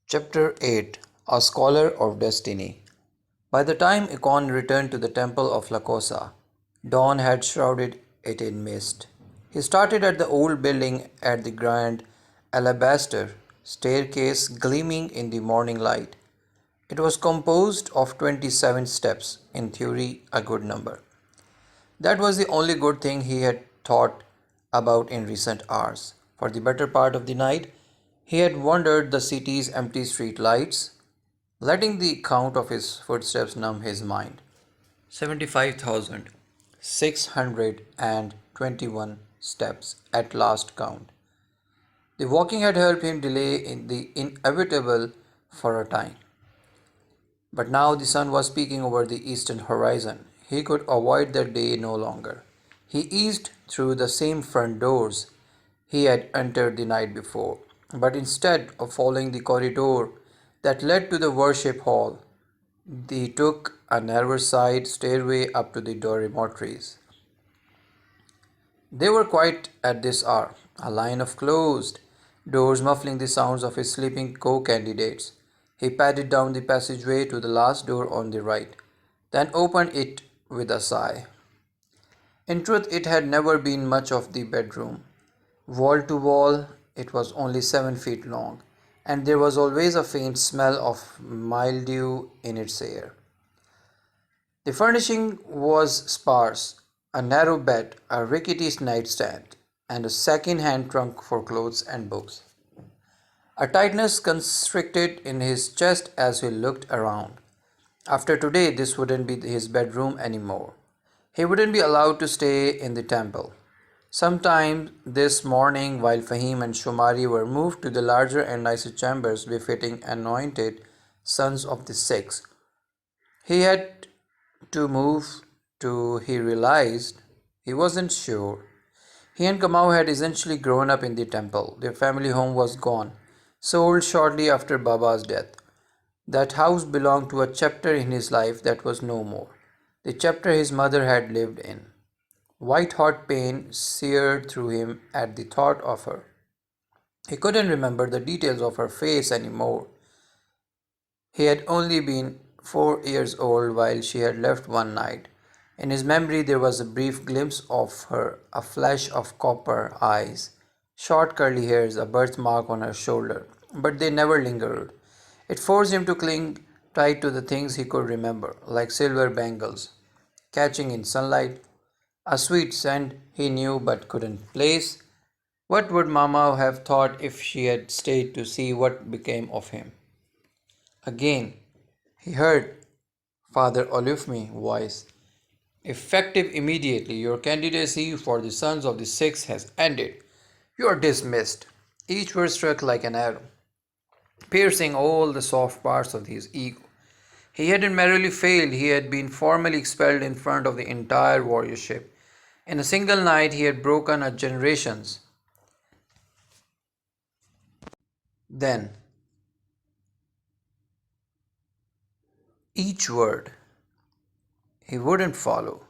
Chapter 8 A Scholar of Destiny. By the time Ekon returned to the temple of Lkossa, dawn had shrouded it in mist. He started at the old building at the grand alabaster staircase gleaming in the morning light. It was composed of 27 steps, in theory, a good number. That was the only good thing he had thought about in recent hours. For the better part of the night, he had wandered the city's empty street lights, letting the count of his footsteps numb his mind. 75,621 steps at last count. The walking had helped him delay in the inevitable for a time. But now the sun was peeking over the eastern horizon. He could avoid the day no longer. He eased through the same front doors he had entered the night before, but instead of following the corridor that led to the worship hall, he took a narrow side stairway up to the dormitories. They were quiet at this hour, a line of closed doors muffling the sounds of his sleeping co-candidates. He padded down the passageway to the last door on the right, then opened it with a sigh. In truth, it had never been much of the bedroom. Wall to wall, it was only 7 feet long, and there was always a faint smell of mildew in its air. The furnishing was sparse: a narrow bed, a rickety nightstand, and a second-hand trunk for clothes and books. A tightness constricted in his chest as he looked around. After today, this wouldn't be his bedroom anymore. He wouldn't be allowed to stay in the temple. Sometime this morning, while Fahim and Shumari were moved to the larger and nicer chambers befitting anointed sons of the six, he had to move to, he realized. He wasn't sure. He and Kamau had essentially grown up in the temple. Their family home was gone, sold shortly after Baba's death. That house belonged to a chapter in his life that was no more, the chapter his mother had lived in. White hot pain seared through him at the thought of her. He couldn't remember the details of her face anymore. He had only been 4 years old while she had left one night. In his memory there was a brief glimpse of her, a flash of copper eyes, short curly hairs, a birthmark on her shoulder, but they never lingered. It forced him to cling tight to the things he could remember, like silver bangles, catching in sunlight, a sweet scent he knew but couldn't place. What would Mama have thought if she had stayed to see what became of him? Again, he heard Father Olufmi's voice. Effective immediately, your candidacy for the Sons of the Six has ended. You are dismissed. Each word struck like an arrow, piercing all the soft parts of his ego. He hadn't merely failed, he had been formally expelled in front of the entire warriorship. In a single night, he had broken a generation's. Then, each word he wouldn't follow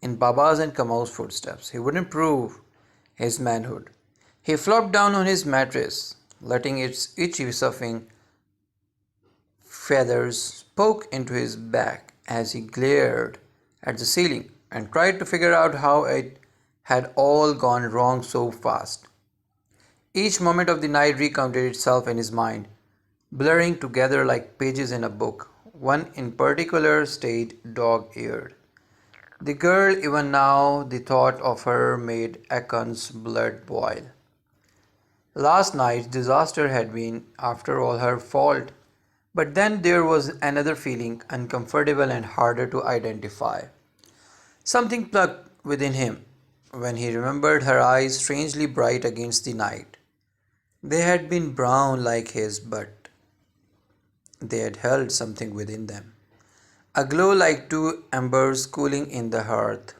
in Baba's and Kamau's footsteps. He wouldn't prove his manhood. He flopped down on his mattress, letting its itchy surfing feathers poke into his back as he glared at the ceiling and tried to figure out how it had all gone wrong so fast. Each moment of the night recounted itself in his mind, blurring together like pages in a book. One in particular stayed dog-eared. The girl, even now, the thought of her made Ekon's blood boil. Last night's disaster had been, after all, her fault. But then there was another feeling, uncomfortable and harder to identify. Something plucked within him when he remembered her eyes, strangely bright against the night. They had been brown like his, but they had held something within them, a glow like two embers cooling in the hearth.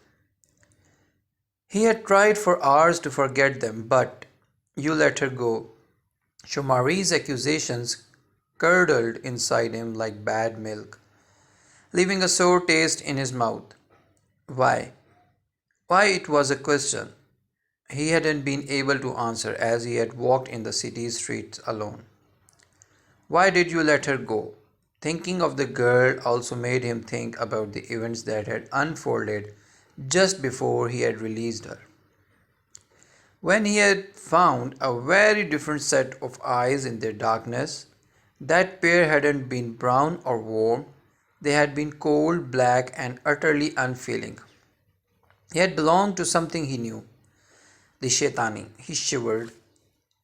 He had tried for hours to forget them, but you let her go. Shumari's accusations curdled inside him like bad milk, leaving a sour taste in his mouth. Why? Why, it was a question he hadn't been able to answer as he had walked in the city's streets alone. Why did you let her go? Thinking of the girl also made him think about the events that had unfolded just before he had released her. When he had found a very different set of eyes in their darkness, that pair hadn't been brown or warm, they had been cold, black, and utterly unfeeling. He had belonged to something he knew, the Shetani. He shivered.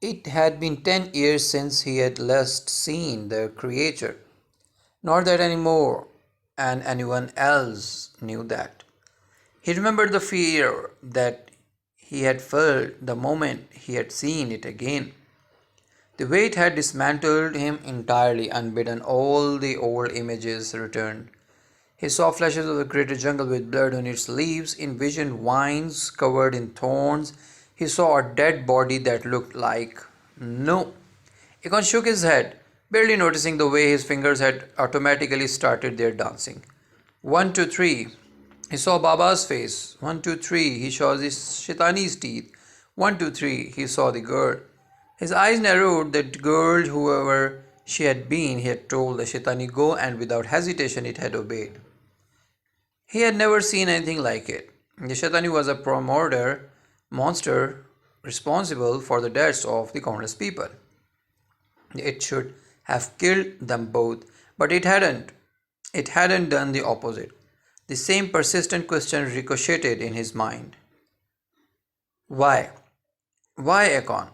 It had been 10 years since he had last seen the creature. Not that anymore, and anyone else knew that. He remembered the fear that he had felt the moment he had seen it again. The weight had dismantled him entirely, unbidden. All the old images returned. He saw flashes of the greater jungle with blood on its leaves, envisioned vines covered in thorns. He saw a dead body that looked like no. Ekon shook his head, barely noticing the way his fingers had automatically started their dancing. 1, 2, 3. He saw Baba's face. 1, 2, 3. He saw the Shetani's teeth. 1, 2, 3. He saw the girl. His eyes narrowed. That girl, whoever she had been, he had told the Shetani go, and without hesitation it had obeyed. He had never seen anything like it. The Shetani was a promorder monster responsible for the deaths of the countless people. It should have killed them both, but it hadn't. It hadn't done the opposite. The same persistent question ricocheted in his mind. Why? Why, Ekon?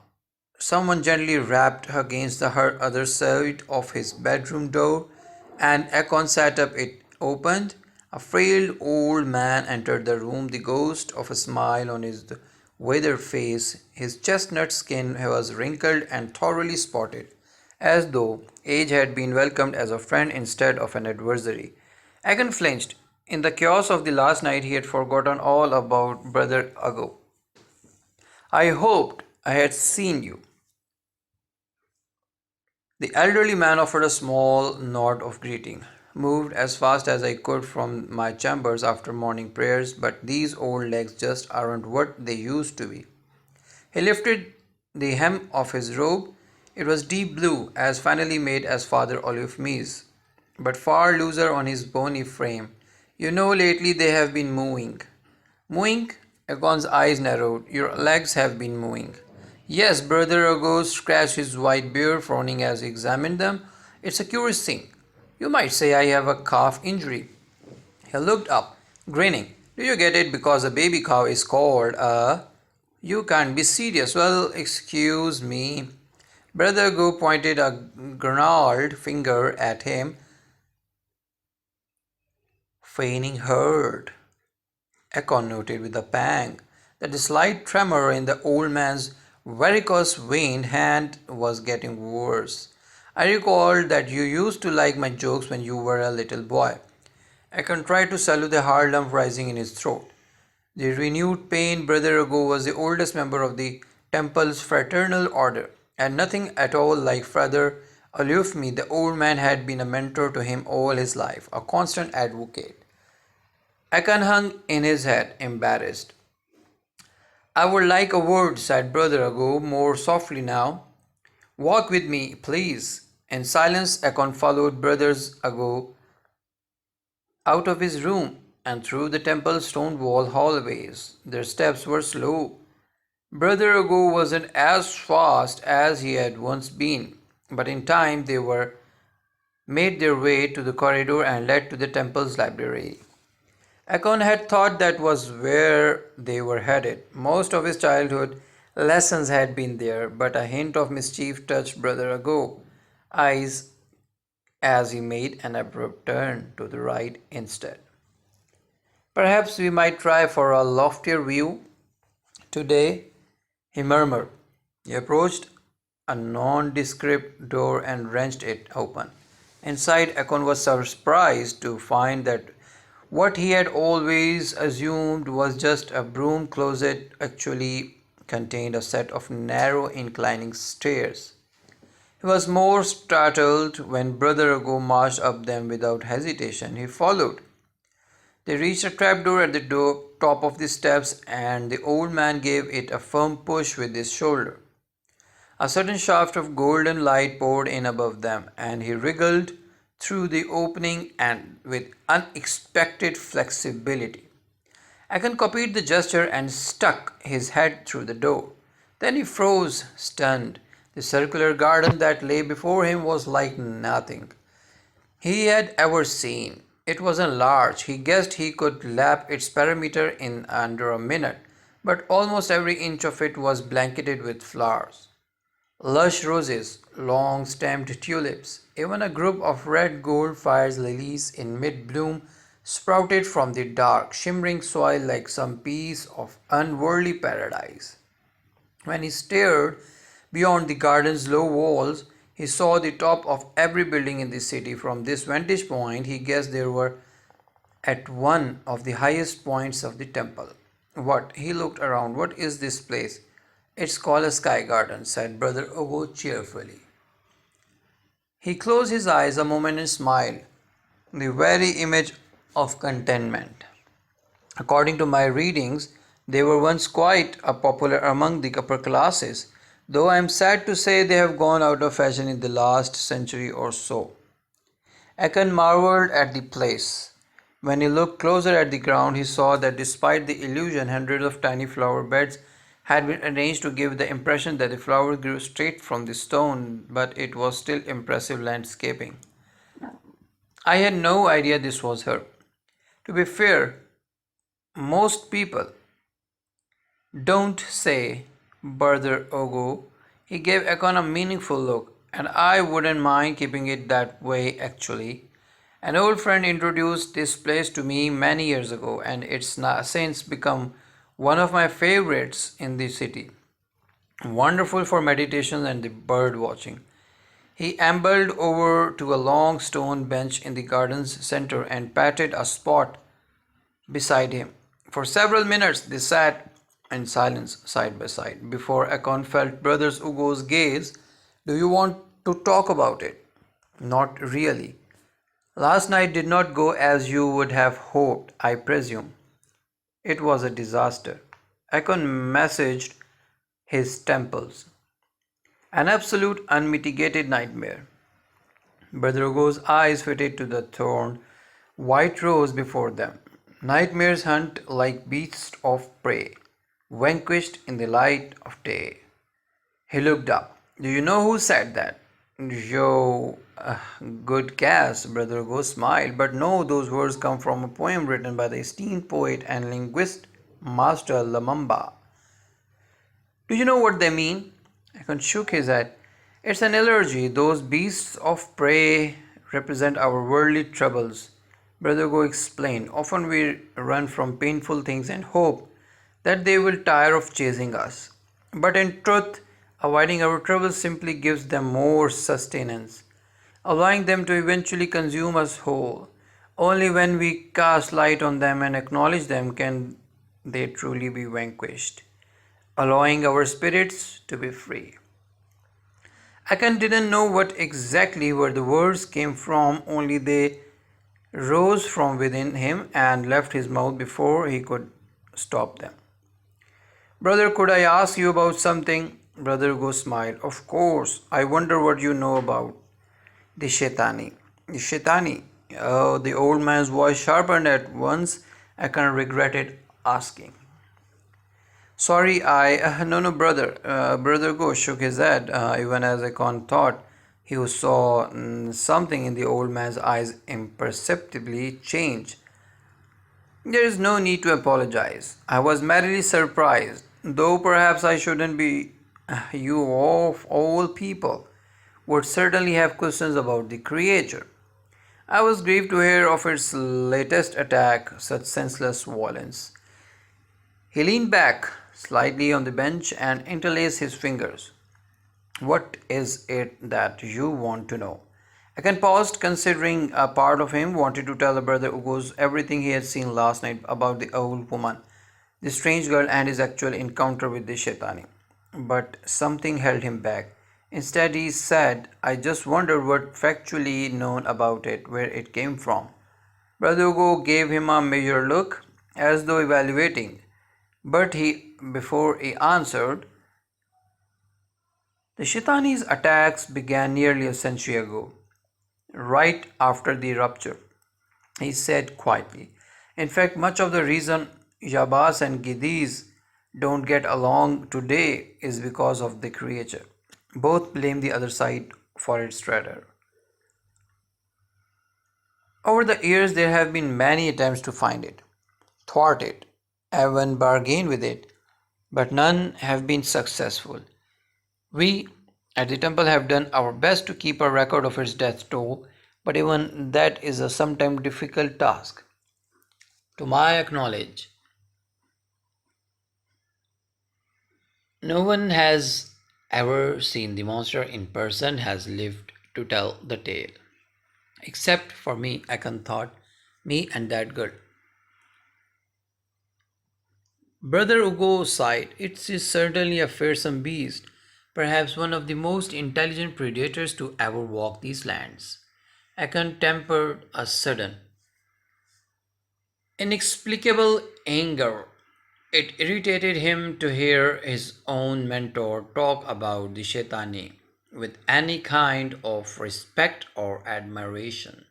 Someone gently rapped against the other side of his bedroom door, and Ekon sat up. It opened. A frail old man entered the room, the ghost of a smile on his withered face. His chestnut skin was wrinkled and thoroughly spotted, as though age had been welcomed as a friend instead of an adversary. Ekon flinched. In the chaos of the last night, he had forgotten all about Brother Ago. I hoped I had seen you. The elderly man offered a small nod of greeting. Moved as fast as I could from my chambers after morning prayers, but these old legs just aren't what they used to be. He lifted the hem of his robe. It was deep blue, as finely made as Father Olufme's, but far looser on his bony frame. You know, lately they have been moving. Moving? Egon's eyes narrowed. Your legs have been moving. Yes, Brother Ago scratched his white beard, frowning as he examined them. It's a curious thing. You might say I have a calf injury. He looked up, grinning. Do you get it? Because a baby cow is called a... You can't be serious. Well, excuse me. Brother Ago pointed a gnarled finger at him, feigning hurt. Ekon noted with a pang that the slight tremor in the old man's varicose-veined hand was getting worse. I recalled that you used to like my jokes when you were a little boy. Ekon tried to swallow the hard lump rising in his throat. The renewed pain. Brother Ago was the oldest member of the temple's fraternal order, and nothing at all like Father Olufme. The old man had been a mentor to him all his life, a constant advocate. Ekon hung in his head, embarrassed. I would like a word, said Brother Ago, more softly now. Walk with me, please. In silence, Ekon followed Brother Ago out of his room and through the temple's stone wall hallways. Their steps were slow. Brother Ago wasn't as fast as he had once been, but in time they were made their way to the corridor and led to the temple's library. Ekon had thought that was where they were headed. Most of his childhood lessons had been there, but a hint of mischief touched Brother Ago's eyes as he made an abrupt turn to the right instead. Perhaps we might try for a loftier view today, he murmured. He approached a nondescript door and wrenched it open. Inside, Ekon was surprised to find that what he had always assumed was just a broom closet actually contained a set of narrow inclining stairs. He was more startled when Brother Ago marched up them without hesitation. He followed. They reached a trapdoor at the top of the steps, and the old man gave it a firm push with his shoulder. A sudden shaft of golden light poured in above them, and he wriggled through the opening and with unexpected flexibility. Ekon copied the gesture and stuck his head through the door. Then he froze, stunned. The circular garden that lay before him was like nothing he had ever seen. It wasn't large. He guessed he could lap its perimeter in under a minute, but almost every inch of it was blanketed with flowers. Lush roses, long stemmed tulips, even a group of red gold fire lilies in mid bloom sprouted from the dark, shimmering soil like some piece of unworldly paradise. When he stared beyond the garden's low walls, he saw the top of every building in the city. From this vantage point, he guessed they were at one of the highest points of the temple. What? He looked around. What is this place? It's called a sky garden, said Brother Ogo cheerfully. He closed his eyes a moment and smiled, the very image of contentment. According to my readings, they were once quite popular among the upper classes, though I am sad to say they have gone out of fashion in the last century or so. Ekon marveled at the place. When he looked closer at the ground, he saw that despite the illusion, hundreds of tiny flower beds had been arranged to give the impression that the flower grew straight from the stone, but it was still impressive landscaping. I had no idea this was her. To be fair, most people don't say, Brother Ogo. He gave Ekon a meaningful look, and I wouldn't mind keeping it that way actually. An old friend introduced this place to me many years ago, and it's since become one of my favorites in the city. Wonderful for meditation and the bird watching. He ambled over to a long stone bench in the garden's center and patted a spot beside him. For several minutes they sat in silence side by side before Ekon felt Brother Ugo's gaze. Do you want to talk about it? Not really. Last night did not go as you would have hoped, I presume. It was a disaster. Ekon massaged his temples. An absolute unmitigated nightmare. Brother Ugo's eyes fitted to the thorn white rose before them. Nightmares hunt like beasts of prey, vanquished in the light of day. He looked up. Do you know who said that? Yo, good guess, Brother Ugo smiled, but no, those words come from a poem written by the esteemed poet and linguist Master Lamamba. Do you know what they mean? Ekon shook his head. It's an allergy. Those beasts of prey represent our worldly troubles. Brother Go explained. Often we run from painful things and hope that they will tire of chasing us. But in truth, avoiding our troubles simply gives them more sustenance, allowing them to eventually consume us whole. Only when we cast light on them and acknowledge them can they truly be vanquished, allowing our spirits to be free. Akan didn't know what exactly where the words came from, only they rose from within him and left his mouth before he could stop them. Brother, could I ask you about something? Brother Go smiled. Of course. I wonder what you know about the Shetani. The Shetani? Oh, the old man's voice sharpened at once. Akan regretted asking. Sorry, no, brother. Brother Go shook his head, even as Ekon thought he saw something in the old man's eyes imperceptibly change. There is no need to apologize. I was merely surprised, though perhaps I shouldn't be. You of all people would certainly have questions about the creature. I was grieved to hear of its latest attack, such senseless violence. He leaned back slightly on the bench and interlaced his fingers. What is it that you want to know? Akan paused, considering a part of him wanted to tell Brother Ugo's everything he had seen last night about the old woman, the strange girl, and his actual encounter with the Shetani. But something held him back. Instead, he said, I just wondered what factually known about it, where it came from. Brother Ugo gave him a measured look, as though evaluating. But before he answered, The Shetani's attacks began nearly a century ago, right after the rupture, he said quietly. In fact, much of the reason Jabas and Gidis don't get along today is because of the creature. Both blame the other side for its terror. Over the years, there have been many attempts to find it, thwart it, even bargain with it, but none have been successful. We at the temple have done our best to keep a record of its death toll, but even that is a sometimes difficult task. To my knowledge, no one has ever seen the monster in person has lived to tell the tale. Except for me, Ekon thought, me and that girl. Brother Ugo sighed. It is certainly a fearsome beast, perhaps one of the most intelligent predators to ever walk these lands. Ekon tempered a sudden, inexplicable anger. It irritated him to hear his own mentor talk about the Shetani with any kind of respect or admiration.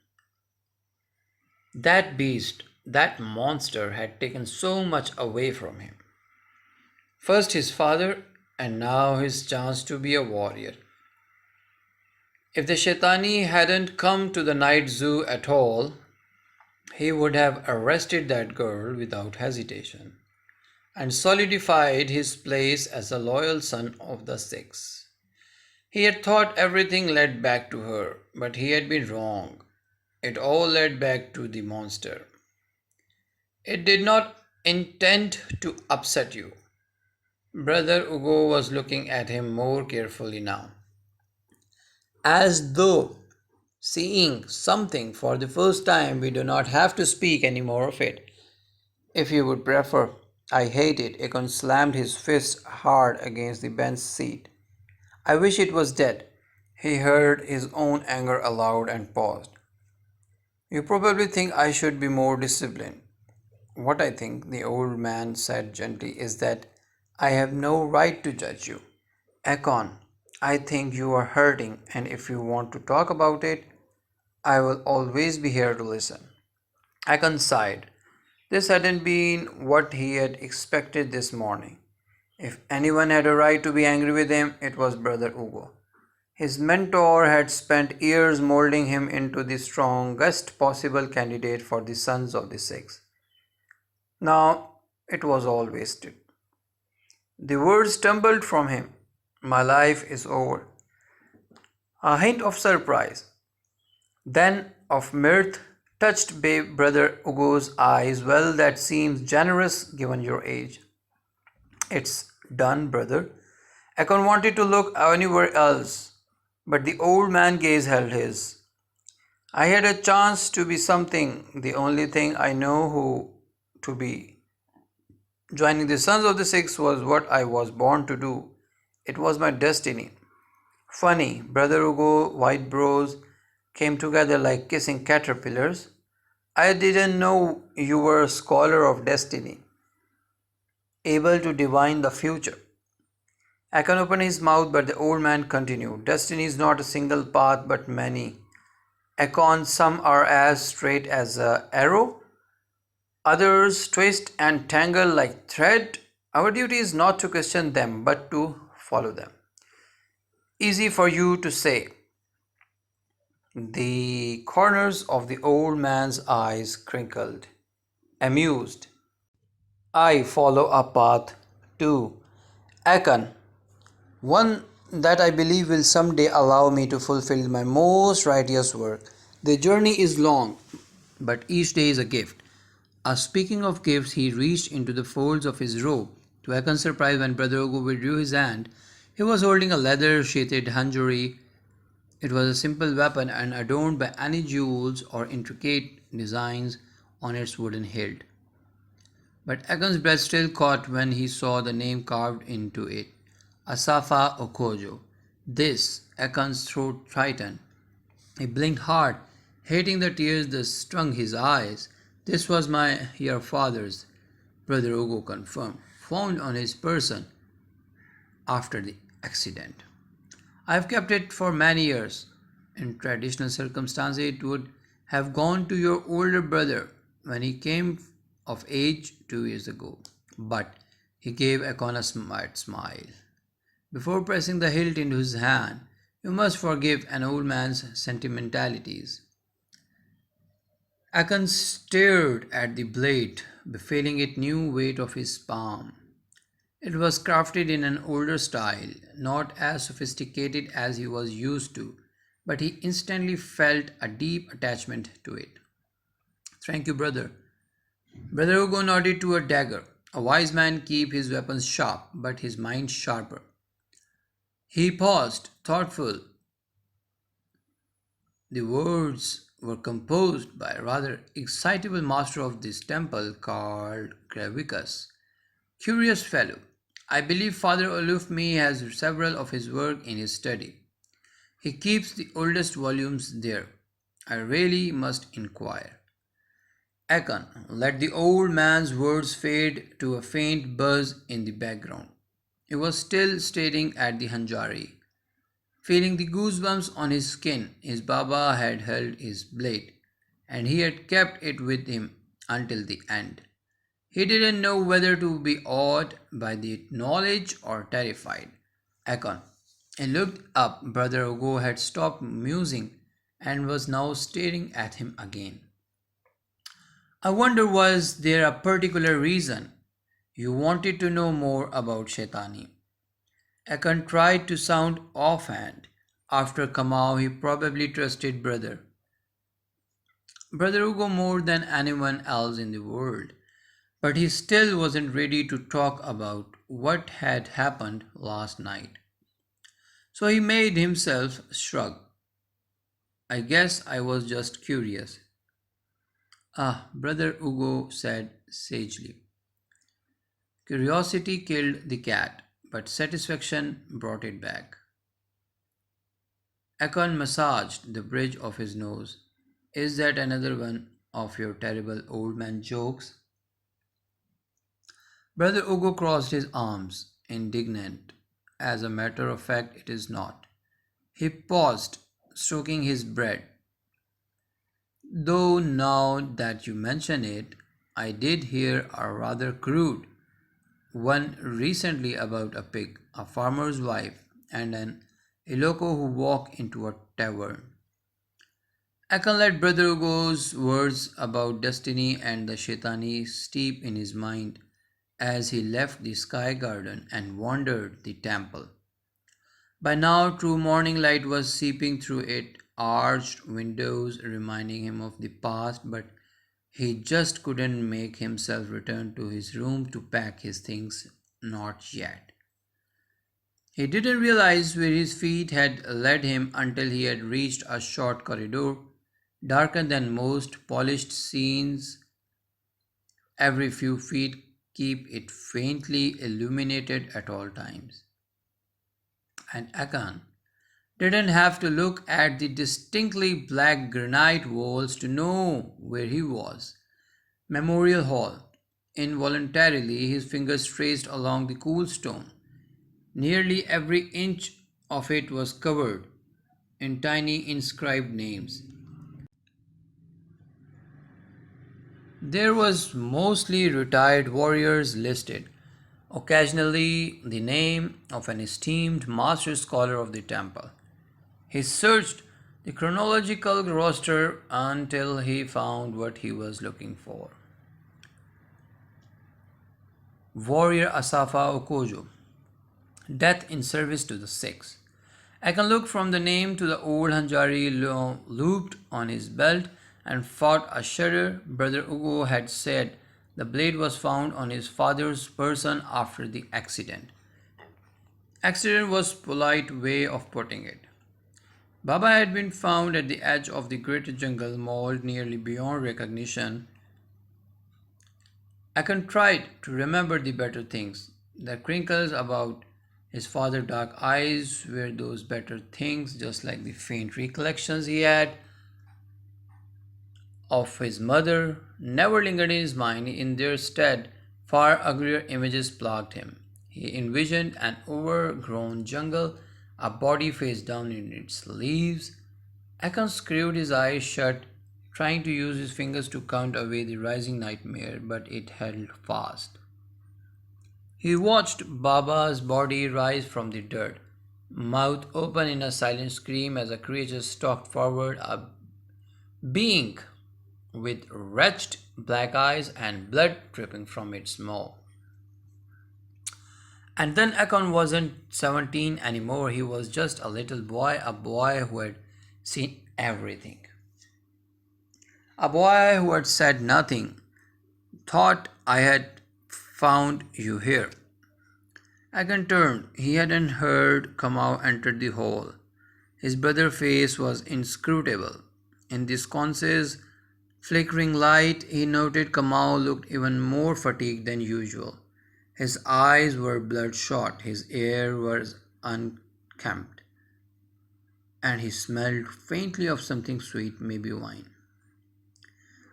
That beast, that monster had taken so much away from him. First his father, and now his chance to be a warrior. If the Shetani hadn't come to the night zoo at all, he would have arrested that girl without hesitation and solidified his place as a loyal son of the Six. He had thought everything led back to her, but he had been wrong. It all led back to the monster. It did not intend to upset you. Brother Ugo was looking at him more carefully now, as though seeing something for the first time. We do not have to speak any more of it. If you would prefer. I hate it. Ekon slammed his fist hard against the bench seat. I wish it was dead. He heard his own anger aloud and paused. You probably think I should be more disciplined. What I think, the old man said gently, is that I have no right to judge you. Ekon, I think you are hurting, and if you want to talk about it, I will always be here to listen. Ekon sighed. This hadn't been what he had expected this morning. If anyone had a right to be angry with him, it was Brother Ugo. His mentor had spent years molding him into the strongest possible candidate for the Sons of the Six. Now it was all wasted. The words tumbled from him. My life is over. A hint of surprise, then of mirth, touched Brother Ugo's eyes. Well, that seems generous given your age. It's done, brother. Ekon wanted to look anywhere else, but the old man's gaze held his. I had a chance to be something, the only thing I know who to be. Joining the Sons of the Six was what I was born to do. It was my destiny. Funny, Brother Ugo, white brows came together like kissing caterpillars. I didn't know you were a scholar of destiny, able to divine the future. Ekon opened his mouth, but the old man continued. Destiny is not a single path, but many. Ekon, some are as straight as an arrow, others twist and tangle like thread. Our duty is not to question them, but to follow them. Easy for you to say. The corners of the old man's eyes crinkled, amused. I follow a path too, Ekon, one that I believe will someday allow me to fulfill my most righteous work. The journey is long, but each day is a gift. Speaking of gifts, he reached into the folds of his robe. To Ekon's surprise, when Brother Ugo withdrew his hand, he was holding a leather-sheathed hanjuri. It was a simple weapon and adorned by any jewels or intricate designs on its wooden hilt. But Ekon's breath still caught when he saw the name carved into it, Asafa Okojo. This, Ekon's throat tightened. He blinked hard, hating the tears that stung his eyes. This was your father's, Brother Ugo confirmed, found on his person after the accident. I've kept it for many years. In traditional circumstances, it would have gone to your older brother when he came of age 2 years ago. But he gave Ekon a smart smile. Before pressing the hilt into his hand, you must forgive an old man's sentimentalities. Ekon stared at the blade, feeling it new weight of his palm. It was crafted in an older style, not as sophisticated as he was used to, but he instantly felt a deep attachment to it. Thank you, brother. Brother Hugo nodded to a dagger. A wise man keeps his weapons sharp, but his mind sharper. He paused, thoughtful. The words were composed by a rather excitable master of this temple called Gravicus. Curious fellow. I believe Father Olufme has several of his work in his study. He keeps the oldest volumes there. I really must inquire. Ekon let the old man's words fade to a faint buzz in the background. He was still staring at the Hanjari. Feeling the goosebumps on his skin, his Baba had held his blade, and he had kept it with him until the end. He didn't know whether to be awed by the knowledge or terrified. Ekon. He looked up. Brother Hugo had stopped musing and was now staring at him again. I wonder, was there a particular reason you wanted to know more about Shetani? Ekon tried to sound offhand. After Kamau, he probably trusted Brother Hugo more than anyone else in the world. But he still wasn't ready to talk about what had happened last night. So he made himself shrug. I guess I was just curious. Ah, Brother Hugo said sagely. Curiosity killed the cat, but satisfaction brought it back. Ekon massaged the bridge of his nose. Is that another one of your terrible old man jokes? Brother Hugo crossed his arms, indignant. As a matter of fact, it is not. He paused, stroking his beard. Though now that you mention it, I did hear a rather crude one recently about a pig, a farmer's wife, and an Iloko who walked into a tavern. I can let Brother Hugo's words about destiny and the Shetani steep in his mind as he left the sky garden and wandered the temple. By now, true morning light was seeping through its arched windows, reminding him of the past, but he just couldn't make himself return to his room to pack his things, not yet. He didn't realize where his feet had led him until he had reached a short corridor, darker than most polished scenes. Every few feet keep it faintly illuminated at all times. And Akan didn't have to look at the distinctly black granite walls to know where he was. Memorial Hall. Involuntarily, his fingers traced along the cool stone. Nearly every inch of it was covered in tiny inscribed names. There was mostly retired warriors listed, occasionally the name of an esteemed master scholar of the temple. He searched the chronological roster until he found what he was looking for. Warrior Asafa Okojo, death in service to the Sikhs. I can look from the name to the old Hanjari looped on his belt and fought a shudder. Brother Hugo had said the blade was found on his father's person after the accident. Accident was polite way of putting it. Baba had been found at the edge of the great jungle, mauled nearly beyond recognition. Akan tried to remember the better things. The crinkles about his father's dark eyes were those better things, just like the faint recollections he had of his mother never lingered in his mind. In their stead, far uglier images plagued him. He envisioned an overgrown jungle, a body face down in its leaves. Ekon screwed his eyes shut, trying to use his fingers to count away the rising nightmare, but it held fast. He watched Baba's body rise from the dirt, mouth open in a silent scream as a creature stalked forward, a being with wretched black eyes and blood dripping from its maw. And then Ekon wasn't 17 anymore, he was just a little boy, a boy who had seen everything. A boy who had said nothing, thought I had found you here. Ekon turned. He hadn't heard Kamau enter the hall. His brother's face was inscrutable. In the sconce's flickering light, he noted Kamau looked even more fatigued than usual. His eyes were bloodshot, his hair was unkempt, and he smelled faintly of something sweet, maybe wine.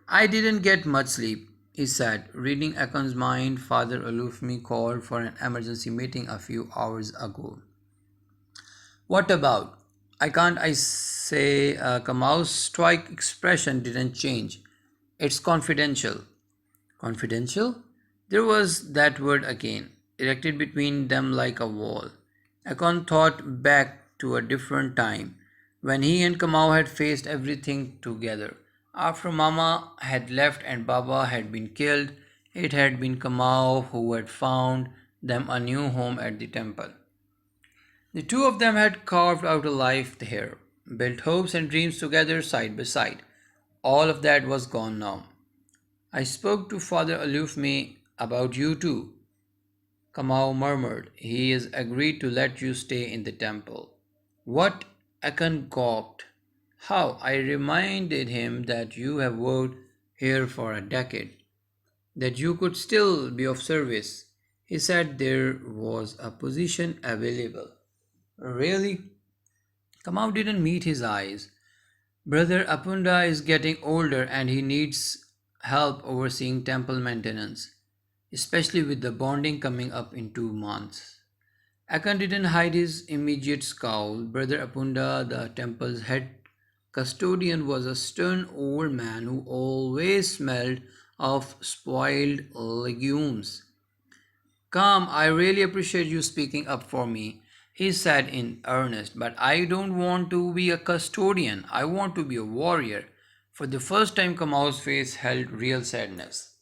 I didn't get much sleep, he said. Reading Ekon's mind, Father Alufmi called for an emergency meeting a few hours ago. What about? I say Kamau's stoic expression didn't change. It's confidential. Confidential? There was that word again, erected between them like a wall. Ekon thought back to a different time, when he and Kamau had faced everything together. After Mama had left and Baba had been killed, it had been Kamau who had found them a new home at the temple. The two of them had carved out a life there, built hopes and dreams together side by side. All of that was gone now. I spoke to Father Alufmi about you too, Kamau murmured. He has agreed to let you stay in the temple. What? Ekon gawped. How? I reminded him that you have worked here for a decade, that you could still be of service. He said there was a position available. Really? Kamau didn't meet his eyes. Brother Apunda is getting older and he needs help overseeing temple maintenance, especially with the bonding coming up in 2 months. Ekon didn't hide his immediate scowl. Brother Apunda, the temple's head custodian, was a stern old man who always smelled of spoiled legumes. Come, I really appreciate you speaking up for me, he said in earnest, but I don't want to be a custodian. I want to be a warrior. For the first time, Kamau's face held real sadness.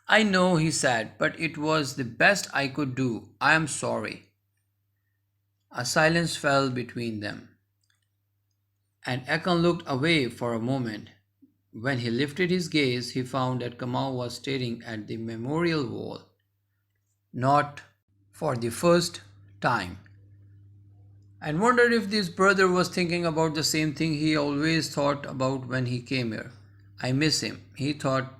I know, he said, but it was the best I could do. I am sorry. A silence fell between them, and Ekon looked away for a moment. When he lifted his gaze, he found that Kamau was staring at the memorial wall. Not for the first time. And wondered if this brother was thinking about the same thing he always thought about when he came here. I miss him. He thought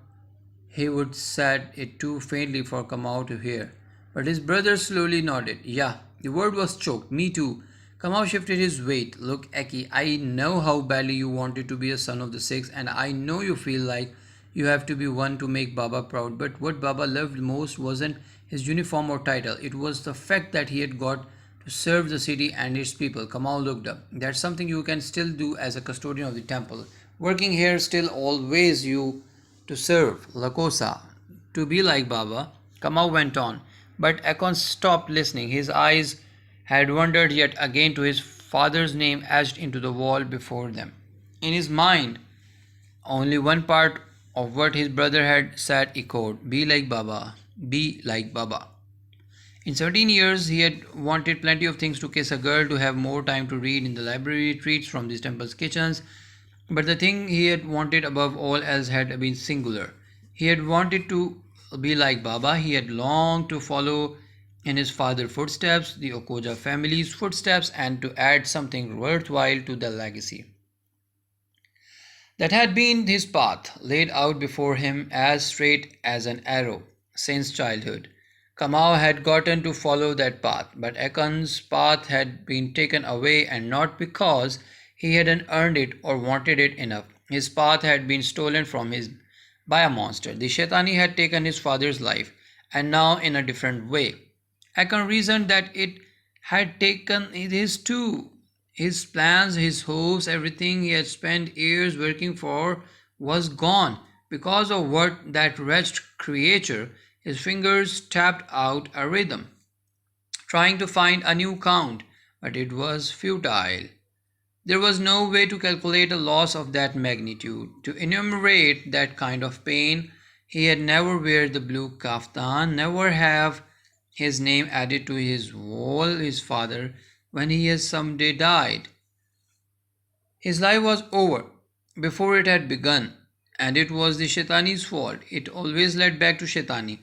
he would said it too faintly for Kamau to hear. But his brother slowly nodded. Yeah, the word was choked. Me too. Kamau shifted his weight. Look, Eki, I know how badly you wanted to be a son of the six, and I know you feel like you have to be one to make Baba proud. But what Baba loved most wasn't his uniform or title. It was the fact that he had got to serve the city and its people. Kamau looked up. That's something you can still do as a custodian of the temple. Working here still always you to serve, Lkossa, to be like Baba. Kamau went on, but Ekon stopped listening. His eyes had wandered yet again to his father's name etched into the wall before them. In his mind, only one part of what his brother had said echoed, be like Baba, be like Baba. In 17 years, he had wanted plenty of things: to kiss a girl, to have more time to read in the library, treats from these temple's kitchens. But the thing he had wanted above all else had been singular. He had wanted to be like Baba. He had longed to follow in his father's footsteps, the Okojo family's footsteps, and to add something worthwhile to the legacy. That had been his path, laid out before him as straight as an arrow since childhood. Kamau had gotten to follow that path, but Ekon's path had been taken away, and not because he hadn't earned it or wanted it enough. His path had been stolen from him by a monster. The Shetani had taken his father's life, and now in a different way. Ekon reasoned that it had taken his too. His plans, his hopes, everything he had spent years working for was gone because of what that wretched creature. His fingers tapped out a rhythm, trying to find a new count, but it was futile. There was no way to calculate a loss of that magnitude, to enumerate that kind of pain. He had never wear the blue kaftan, never have his name added to his wall, his father, when he has someday died. His life was over before it had begun, and it was the Shetani's fault. It always led back to Shetani.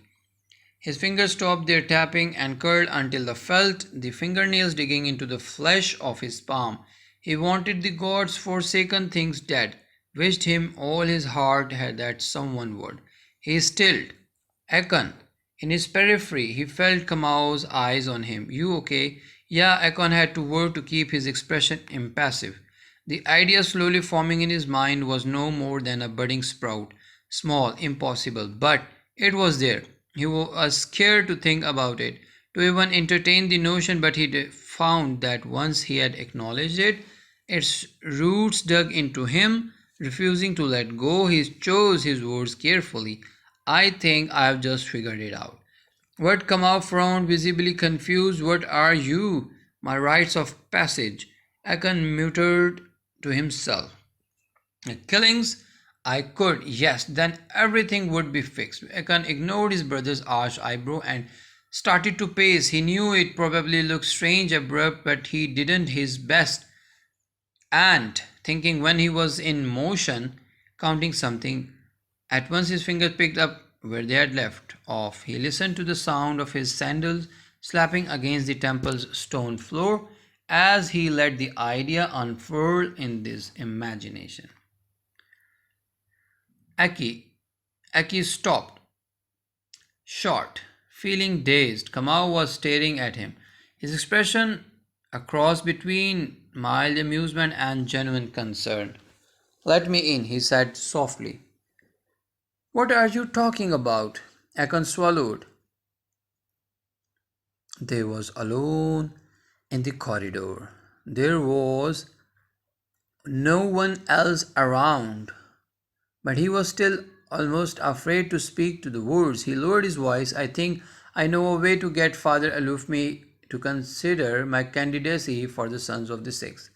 His fingers stopped their tapping and curled until they felt the fingernails digging into the flesh of his palm. He wanted the god's forsaken things dead, wished him all his heart had that someone would. He stilled. Ekon. In his periphery, he felt Kamao's eyes on him. You okay? Yeah, Ekon had to work to keep his expression impassive. The idea slowly forming in his mind was no more than a budding sprout, small, impossible, but it was there. He was scared to think about it, to even entertain the notion, but he found that once he had acknowledged it, its roots dug into him, refusing to let go. He chose his words carefully. I think I've just figured it out. What Kamau frowned, visibly confused. What are you? My rites of passage. Akon muttered to himself. Killings? I could, yes, then everything would be fixed. Ekon ignored his brother's arched eyebrow and started to pace. He knew it probably looked strange, abrupt, but he didn't his best. And thinking when he was in motion, counting something, at once his fingers picked up where they had left off. He listened to the sound of his sandals slapping against the temple's stone floor as he let the idea unfurl in his imagination. Aki stopped, short, feeling dazed. Kamau was staring at him, his expression a cross between mild amusement and genuine concern. Let me in, he said softly. What are you talking about? Akon swallowed. They was alone in the corridor. There was no one else around. But he was still almost afraid to speak to the words. He lowered his voice. I think I know a way to get Father Alufmi to consider my candidacy for the Sons of the Six.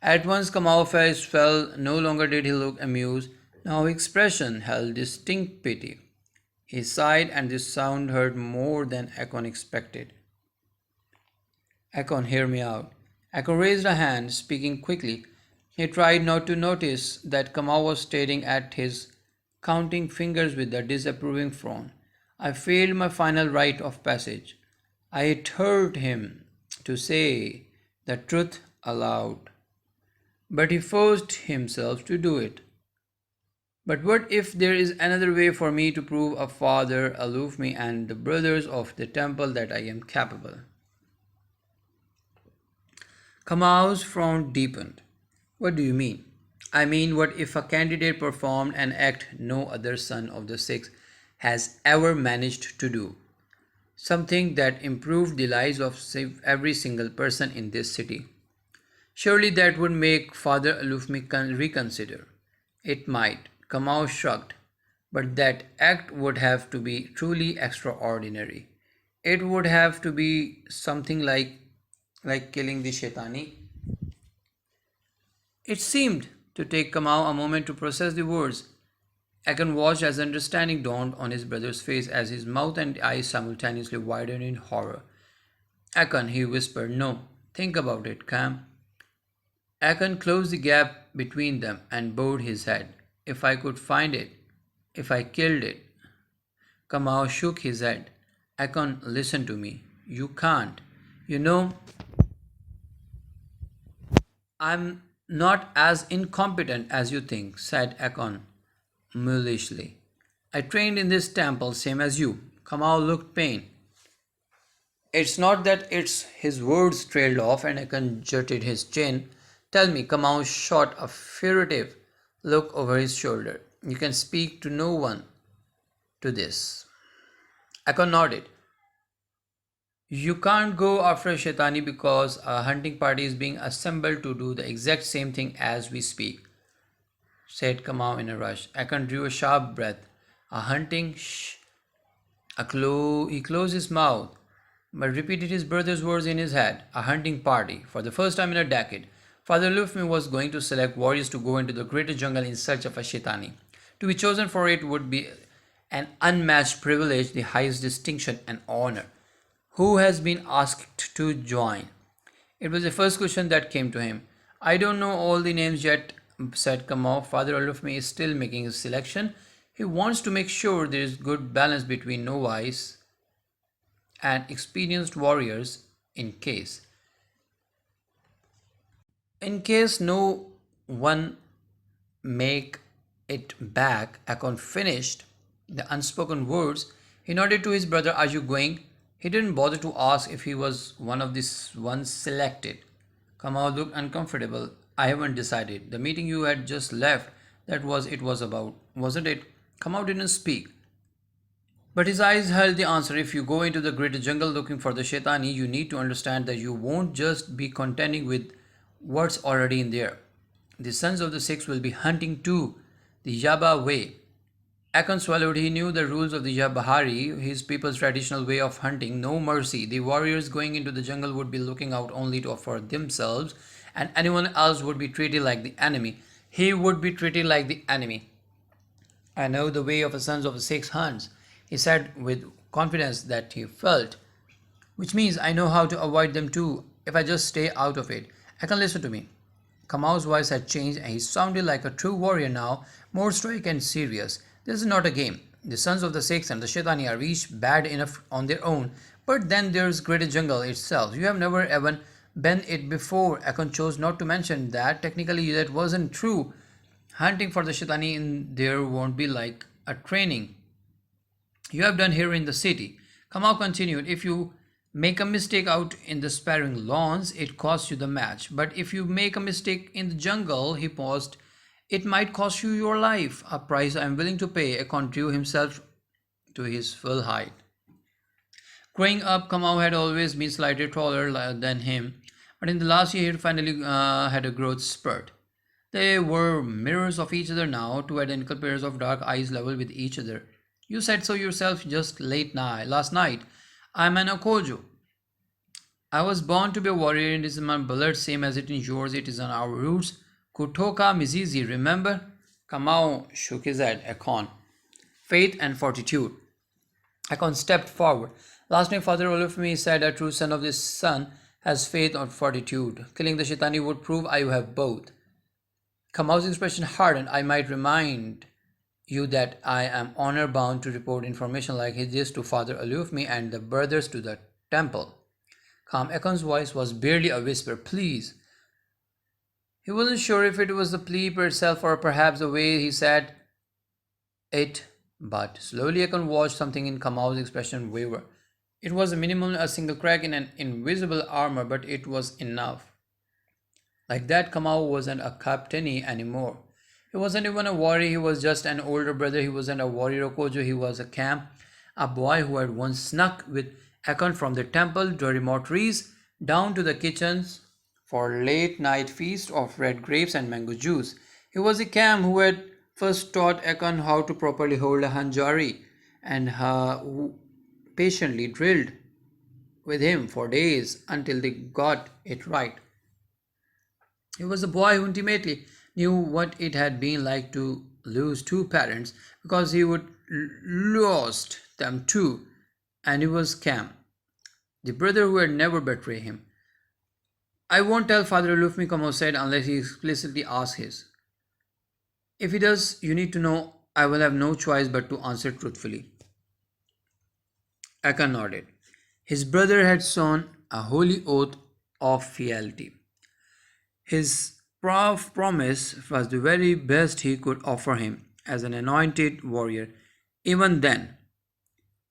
At once Kamau face fell. No longer did he look amused. Now his expression held distinct pity. He sighed, and this sound hurt more than Akon expected. Akon, hear me out. Akon raised a hand, speaking quickly. He tried not to notice that Kamau was staring at his counting fingers with a disapproving frown. I failed my final rite of passage. I had heard him to say the truth aloud, but he forced himself to do it. But what if there is another way for me to prove a Father Alufmi and the brothers of the temple that I am capable? Kamau's frown deepened. What do you mean? I mean, what if a candidate performed an act no other son of the six has ever managed to do? Something that improved the lives of every single person in this city. Surely that would make Father Alufmi reconsider. It might. Kamau shrugged. But that act would have to be truly extraordinary. It would have to be something like killing the Shetani. It seemed to take Kamau a moment to process the words. Akon watched as understanding dawned on his brother's face as his mouth and eyes simultaneously widened in horror. Akon, he whispered, no, think about it, Cam. Akon closed the gap between them and bowed his head. If I could find it, if I killed it. Kamau shook his head. Akon, listen to me. You can't. You know, I'm not as incompetent as you think, said Akon mulishly. I trained in this temple same as you. Kamau looked pained. It's not that it's his words trailed off and Akon jutted his chin. Tell me, Kamau shot a furtive look over his shoulder. You can speak to no one to this. Akon nodded. You can't go after Shetani because a hunting party is being assembled to do the exact same thing as we speak, said Kamau in a rush. Ekon drew a sharp breath. A hunting shh. He closed his mouth, but repeated his brother's words in his head. A hunting party. For the first time in a decade, Father Lufmi was going to select warriors to go into the greater jungle in search of a Shetani. To be chosen for it would be an unmatched privilege, the highest distinction and honor. Who has been asked to join? It was the first question that came to him. I don't know all the names yet, said Kamau. Father Olufmi is still making his selection. He wants to make sure there is good balance between novice and experienced warriors in case. In case no one make it back, Akon finished the unspoken words. He nodded to his brother, are you going? He didn't bother to ask if he was one of these ones selected. Kamal looked uncomfortable. I haven't decided. The meeting you had just left, that was it was about, wasn't it? Kamal didn't speak. But his eyes held the answer. If you go into the greater jungle looking for the Shetani, you need to understand that you won't just be contending with what's already in there. The sons of the Six will be hunting too, the Yaba way. Akon swallowed. He knew the rules of the Yabahari, his people's traditional way of hunting. No mercy. The warriors going into the jungle would be looking out only for themselves, and anyone else would be treated like the enemy. He would be treated like the enemy. I know the way of the sons of the Six hunts, he said with confidence that he felt, which means I know how to avoid them too if I just stay out of it. Akon, listen to me. Kamau's voice had changed and he sounded like a true warrior now, more stoic and serious. This is not a game. The sons of the Six and the Shetani are each bad enough on their own, but then there's greater jungle itself. You have never even been it before. Akon chose not to mention that. Technically, that wasn't true. Hunting for the Shetani in there won't be like a training you have done here in the city. Kamau continued, if you make a mistake out in the sparring lawns, it costs you the match. But if you make a mistake in the jungle, he paused, it might cost you your life, a price I am willing to pay. Ekon drew himself to his full height. Growing up, Kamau had always been slightly taller than him, but in the last year he finally had a growth spurt. They were mirrors of each other now, two identical pairs of dark eyes level with each other. You said so yourself just last night. I'm an Okojo. I was born to be a warrior, and it is in my blood, same as it in yours, it is on our roots. Kutoka Mizizi, remember? Kamau shook his head. Ekon. Faith and fortitude. Ekon stepped forward. Last night Father Olufmi said a true son of this son has faith or fortitude. Killing the Shetani would prove I have both. Kamau's expression hardened. I might remind you that I am honor bound to report information like this to Father Olufmi and the brothers to the temple. Calm. Ekon's voice was barely a whisper. Please. He wasn't sure if it was the plea per itself or perhaps the way he said it, but slowly Ekon watched something in Kamau's expression waver. It was a minimum, a single crack in an invisible armor, but it was enough. Like that, Kamau wasn't a captaini anymore. He wasn't even a warrior, he was just an older brother. He wasn't a warrior Okojo, he was a camp, a boy who had once snuck with Ekon from the temple to remote trees down to the kitchens for late night feast of red grapes and mango juice. He was a Cam who had first taught Ekon how to properly hold a hanjari and who patiently drilled with him for days until they got it right. He was a boy who intimately knew what it had been like to lose two parents because he would lost them too, and he was Cam, the brother who had never betrayed him. I won't tell Father Lufmi, Kamau said, unless he explicitly asks his. If he does, you need to know I will have no choice but to answer truthfully. Ekon nodded. His brother had sworn a holy oath of fealty. His promise was the very best he could offer him as an anointed warrior. Even then,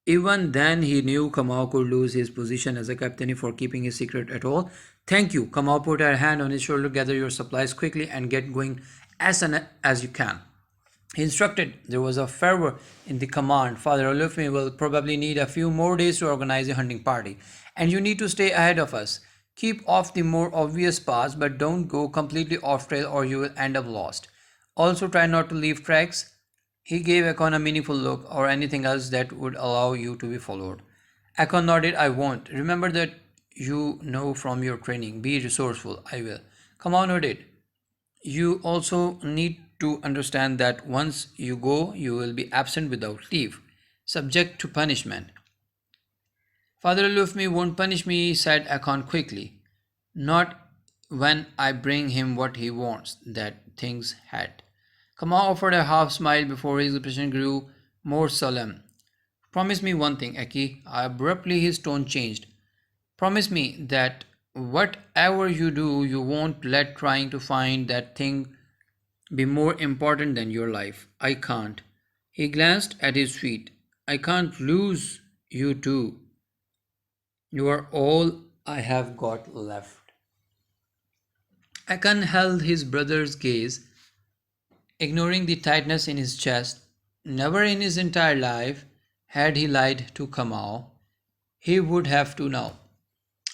he knew Kamau could lose his position as a captain for keeping his secret at all. Thank you. Kamau put her hand on his shoulder. Gather your supplies quickly and get going as soon as you can. He instructed. There was a fervor in the command. Father Olufmi will probably need a few more days to organize a hunting party, and you need to stay ahead of us. Keep off the more obvious paths, but don't go completely off trail or you will end up lost. Also, try not to leave tracks. He gave Ekon a meaningful look or anything else that would allow you to be followed. Ekon nodded. I won't. Remember that you know from your training. Be resourceful. I will. Come on, nodded. You also need to understand that once you go, you will be absent without leave, subject to punishment. Father Lufmi won't punish me, said Akon quickly. Not when I bring him what he wants, that thing's had. Kama offered a half smile before his expression grew more solemn. Promise me one thing, Eki. Abruptly his tone changed. Promise me that whatever you do, you won't let trying to find that thing be more important than your life. I can't. He glanced at his feet. I can't lose you too. You are all I have got left. Akan held his brother's gaze, ignoring the tightness in his chest. Never in his entire life had he lied to Kamau. He would have to now.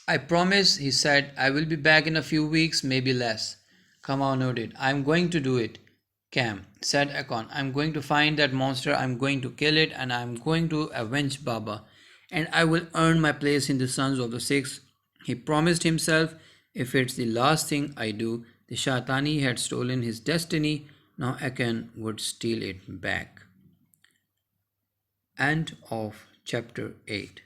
I promise, he said, I will be back in a few weeks, maybe less. Kamau nodded. I'm going to do it, Cam, said Akon. I'm going to find that monster, I'm going to kill it, and I'm going to avenge Baba. And I will earn my place in the Sons of the Six. He promised himself, if it's the last thing I do, the Shetani had stolen his destiny, now Akon would steal it back. End of chapter 8.